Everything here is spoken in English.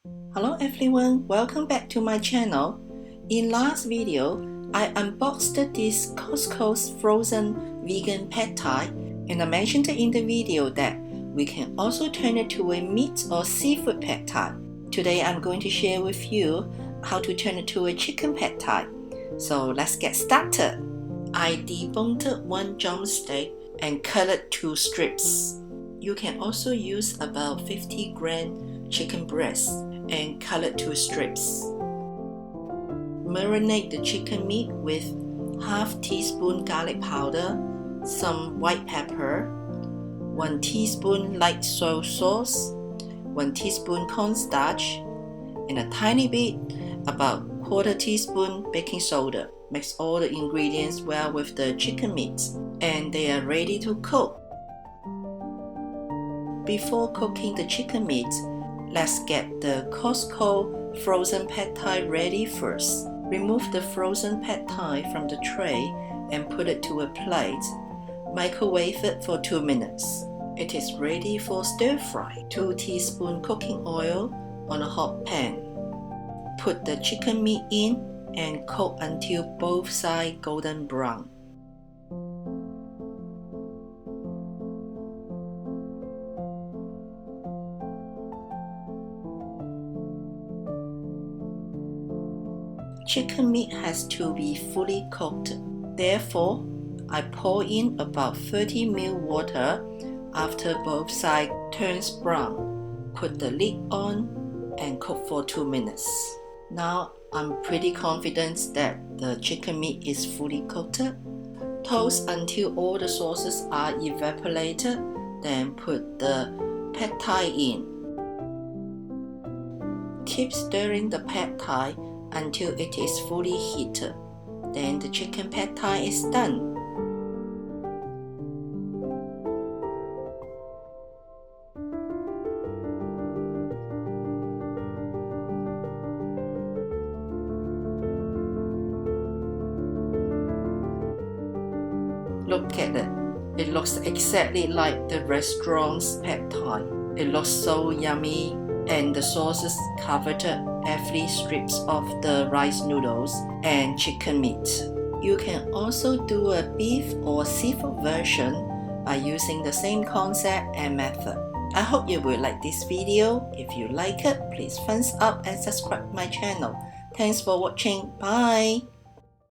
Hello everyone, welcome back to my channel. In last video, I unboxed this Costco's frozen vegan pad thai, and I mentioned in the video that we can also turn it to a meat or seafood pad thai. Today I'm going to share with you how to turn it to a chicken pad thai. So let's get started. I deboned one drumstick and cut it to strips. You can also use about 50 gram chicken breast and cut it to strips. Marinate the chicken meat with half teaspoon garlic powder, some white pepper, 1 teaspoon light soy sauce, 1 teaspoon cornstarch, and a tiny bit, about 1/4 teaspoon baking soda. Mix all the ingredients well with the chicken meat, and they are ready to cook. Before cooking the chicken meat, let's get the Costco frozen pad thai ready first. Remove the frozen pad thai from the tray and put it to a plate. Microwave it for 2 minutes. It is ready for stir fry. 2 teaspoons cooking oil on a hot pan. Put the chicken meat in and cook until both sides golden brown. Chicken meat has to be fully cooked. Therefore, I pour in about 30 ml water after both sides turns brown. Put the lid on and cook for 2 minutes. Now I'm pretty confident that the chicken meat is fully cooked. Toast until all the sauces are evaporated, then put the pad thai in. Keep stirring the pad thai until it is fully heated. Then the chicken pad thai is done. Look at it. It looks exactly like the restaurant's pad thai. It looks so yummy, and the sauces covered every strips of the rice noodles and chicken meat. You can also do a beef or seafood version by using the same concept and method. I hope you will like this video. If you like it, please thumbs up and subscribe my channel. Thanks for watching. Bye!